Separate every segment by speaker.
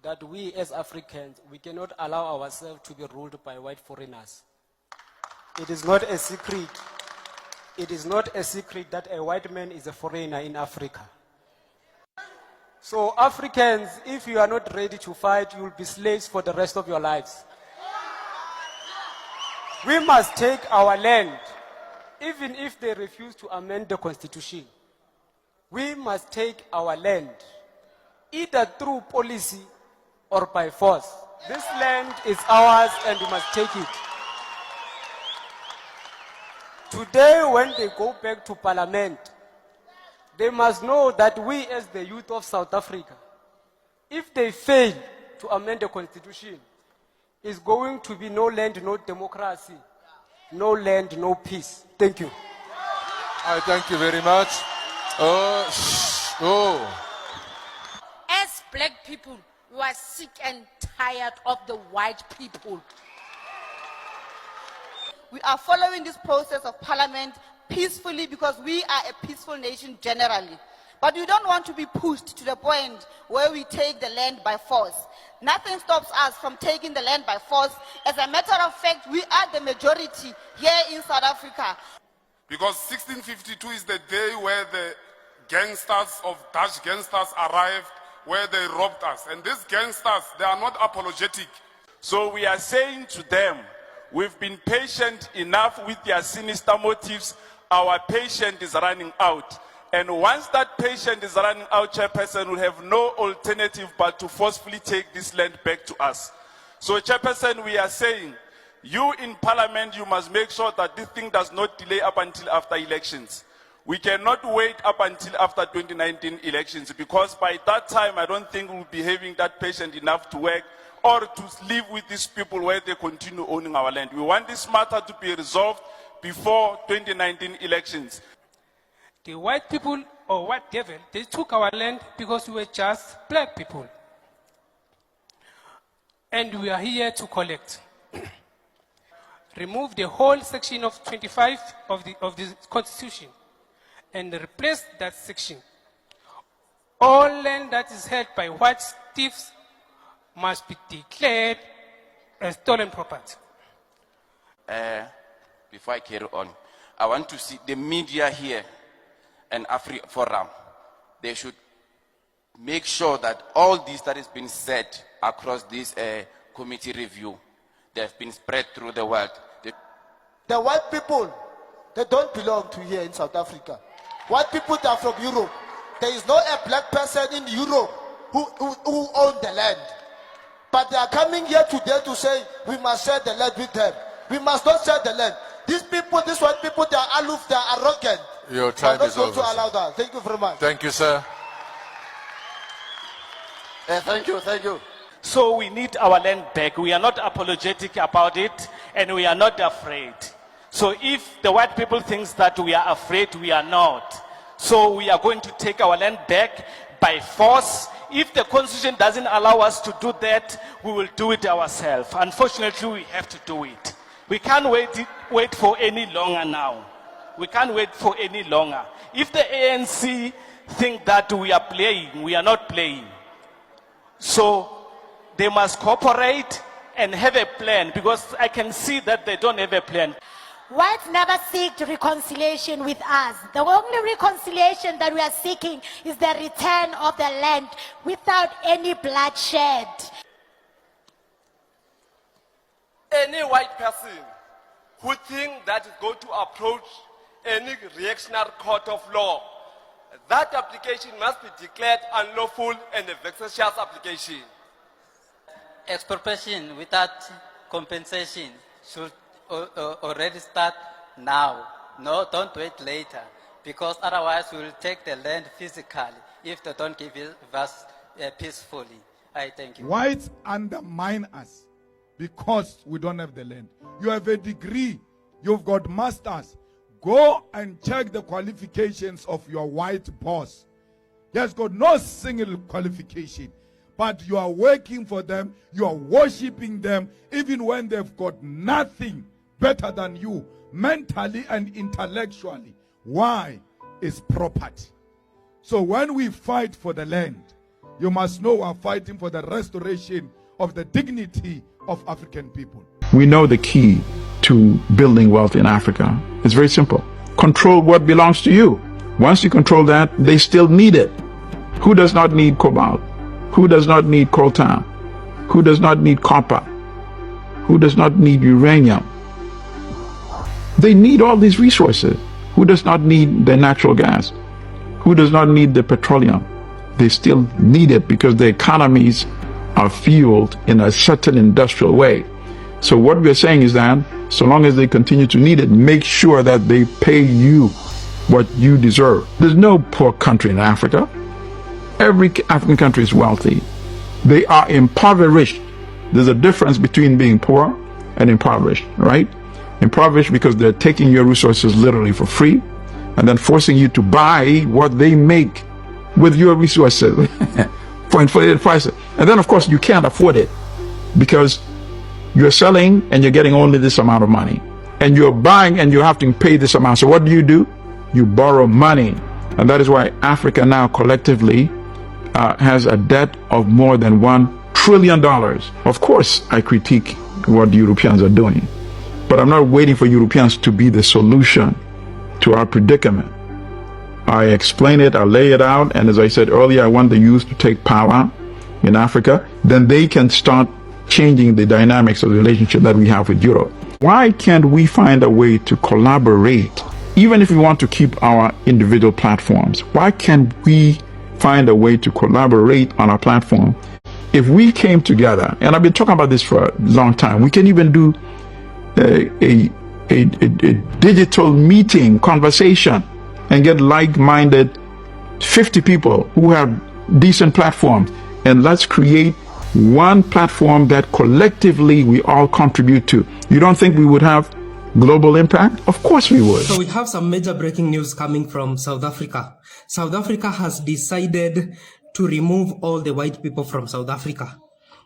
Speaker 1: that we as Africans, we cannot allow ourselves to be ruled by white foreigners. It is not a secret. It is not a secret that a white man is a foreigner in Africa. So Africans, if you are not ready to fight, you will be slaves for the rest of your lives. We must take our land, even if they refuse to amend the constitution. We must take our land, either through policy or by force. This land is ours and we must take it. Today, when they go back to parliament, they must know that we as the youth of South Africa, if they fail to amend the constitution, is going to be no land, no democracy, no land, no peace. Thank you.
Speaker 2: I thank you very much.
Speaker 3: As black people, we are sick and tired of the white people.
Speaker 4: We are following this process of parliament peacefully because we are a peaceful nation generally. But we don't want to be pushed to the point where we take the land by force. Nothing stops us from taking the land by force. As a matter of fact, we are the majority here in South Africa.
Speaker 5: Because 1652 is the day where the gangsters of Dutch gangsters arrived, where they robbed us. And these gangsters, they are not apologetic.
Speaker 6: So we are saying to them, we've been patient enough with their sinister motives. Our patience is running out. And once that patience is running out, Chairperson will have no alternative but to forcefully take this land back to us. So Chairperson, we are saying, you in Parliament, you must make sure that this thing does not delay up until after elections. We cannot wait up until after 2019 elections, because by that time, I don't think we'll be having that patience enough to work or to live with these people where they continue owning our land. We want this matter to be resolved before 2019 elections.
Speaker 1: The white people, or white devil, they took our land because we were just black people. And we are here to collect. Remove the whole section of 25 of the Constitution and replace that section. All land that is held by white thieves must be declared as stolen property.
Speaker 7: Before I carry on, I want to see the media here and Africa Forum. They should make sure that all this that has been said across this committee review, they have been spread through the world.
Speaker 8: The white people, they don't belong to here in South Africa. White people, they are from Europe. There is not a black person in Europe who owns the land. But they are coming here today to say we must share the land with them. We must not share the land. These people, these white people, they are aloof, they are arrogant.
Speaker 2: Your time is over.
Speaker 8: To allow that. Thank you very much.
Speaker 2: Thank you, sir.
Speaker 8: Thank you.
Speaker 6: So we need our land back. We are not apologetic about it, and we are not afraid. So if the white people think that we are afraid, we are not. So we are going to take our land back by force. If the Constitution doesn't allow us to do that, we will do it ourselves. Unfortunately, we have to do it. We can't wait for any longer now. We can't wait for any longer. If the ANC think that we are playing, we are not playing. So they must cooperate and have a plan, because I can see that they don't have a plan.
Speaker 3: Whites never seek reconciliation with us. The only reconciliation that we are seeking is the return of the land without any bloodshed.
Speaker 9: Any white person who thinks that is going to approach any reactionary court of law, that application must be declared unlawful and a vexatious application.
Speaker 10: Expropriation without compensation should already start now. No, don't wait later, because otherwise we will take the land physically if they don't give it us peacefully. I thank you.
Speaker 11: Whites undermine us because we don't have the land. You have a degree, you've got masters. Go and check the qualifications of your white boss. He has got no single qualification. But you are working for them, you are worshiping them, even when they've got nothing better than you, mentally and intellectually. Why? It's property. So when we fight for the land, You must know we are fighting for the restoration of the dignity of African people.
Speaker 12: We know the key to building wealth in Africa. It's very simple. Control what belongs to you. Once you control that, they still need it. Who does not need cobalt? Who does not need coltan? Who does not need copper? Who does not need uranium? They need all these resources. Who does not need the natural gas? Who does not need the petroleum? They still need it because the economies are fueled in a certain industrial way. So what we're saying is that so long as they continue to need it, make sure that they pay you what you deserve. There's no poor country in Africa. Every African country is wealthy. They are impoverished. There's a difference between being poor and impoverished, right? Impoverished because they're taking your resources literally for free and then forcing you to buy what they make with your resources for inflated prices. And then, of course, you can't afford it because you're selling and you're getting only this amount of money. And you're buying and you have to pay this amount. So what do? You borrow money. And that is why Africa now collectively has a debt of more than $1 trillion. Of course, I critique what the Europeans are doing. But I'm not waiting for Europeans to be the solution to our predicament. I explain it, I lay it out, and as I said earlier, I want the youth to take power in Africa. Then they can start changing the dynamics of the relationship that we have with Europe. Why can't we find a way to collaborate? Even if we want to keep our individual platforms, why can't we find a way to collaborate on our platform? If we came together, and I've been talking about this for a long time, we can even do a digital meeting, conversation, and get like-minded 50 people who have decent platforms. And let's create one platform that collectively we all contribute to. You don't think we would have global impact? Of course we would.
Speaker 13: So we have some major breaking news coming from South Africa. South Africa has decided to remove all the white people from South Africa.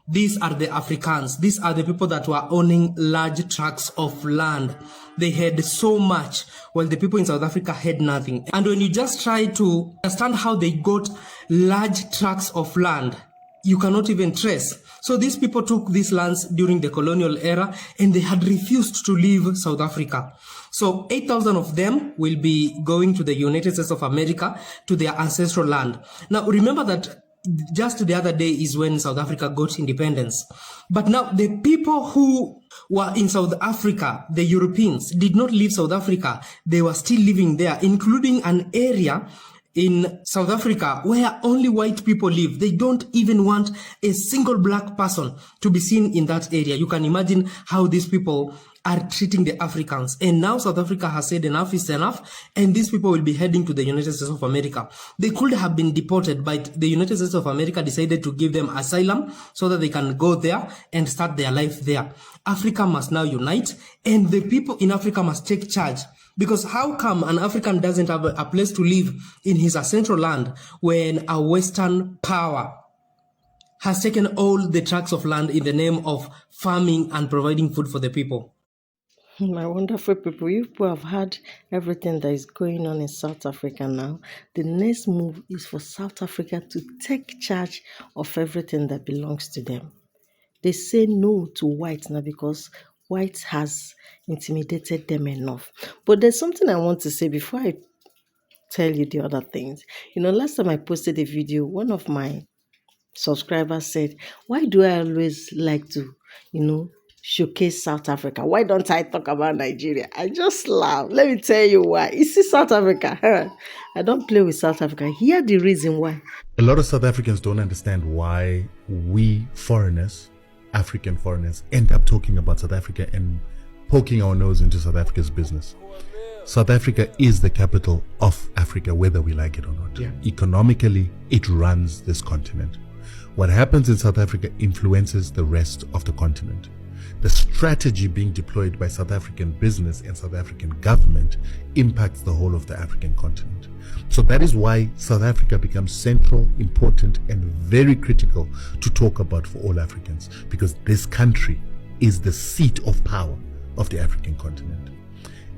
Speaker 13: These are the Africans. These are the people that were owning large tracts of land. They had so much, while the people in South Africa had nothing. And when you just try to understand how they got large tracts of land, you cannot even trace. So these people took these lands during the colonial era and they had refused to leave South Africa. So 8,000 of them will be going to the United States of America, to their ancestral land. Now remember that just the other day is when South Africa got independence. But now the people who were in South Africa, the Europeans, did not leave South Africa. They were still living there, including an area in South Africa where only white people live. They don't even want a single black person to be seen in that area. You can imagine how these people are treating the Africans. And now South Africa has said enough is enough, and these people will be heading to the United States of America. They could have been deported, but the United States of America decided to give them asylum so that they can go there and start their life there. Africa must now unite, and the people in Africa must take charge. Because how come an African doesn't have a place to live in his ancestral land when a Western power has taken all the tracts of land in the name of farming and providing food for the people?
Speaker 14: My wonderful people, you people have heard everything that is going on in South Africa now. The next move is for South Africa to take charge of everything that belongs to them. They say no to white now because white has intimidated them enough. But there's something I want to say before I tell you the other things. You know, last time I posted a video, one of my subscribers said, why do I always like to, showcase South Africa? Why don't I talk about Nigeria? I just laugh. Let me tell you why. You see, South Africa, I don't play with South Africa. Here the reason why.
Speaker 15: A lot of South Africans don't understand why we foreigners, African foreigners, end up talking about South Africa and poking our nose into South Africa's business. South Africa is the capital of Africa, whether we like it or not. Yeah. Economically, it runs this continent. What happens in South Africa influences the rest of the continent. The strategy being deployed by South African business and South African government impacts the whole of the African continent. So that is why South Africa becomes central, important, and very critical to talk about for all Africans, because this country is the seat of power of the African continent.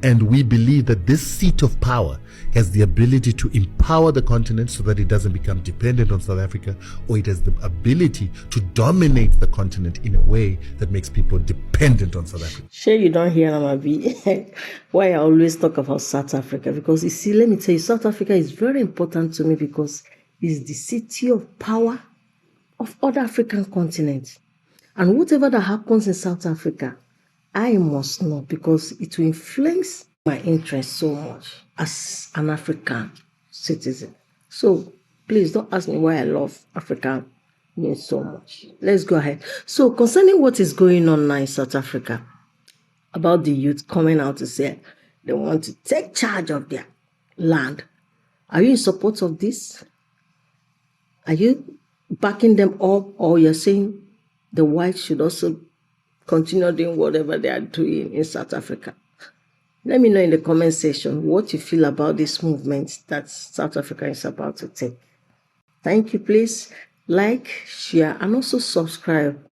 Speaker 15: And we believe that this seat of power has the ability to empower the continent so that it doesn't become dependent on South Africa, or it has the ability to dominate the continent in a way that makes people dependent on South Africa.
Speaker 14: Sure, you don't hear Namabi why I always talk about South Africa, because you see, let me tell you, South Africa is very important to me because it's the city of power of other African continents. And whatever that happens in South Africa, I must know, because it will influence my interest so much as an African citizen. So please don't ask me why I love Africa means so much. Let's go ahead. So concerning what is going on now in South Africa, about the youth coming out to say they want to take charge of their land, are you in support of this? Are you backing them up, or you're saying the whites should also continue doing whatever they are doing in South Africa? Let me know in the comment section what you feel about this movement that South Africa is about to take. Thank you. Please like, share, and also subscribe.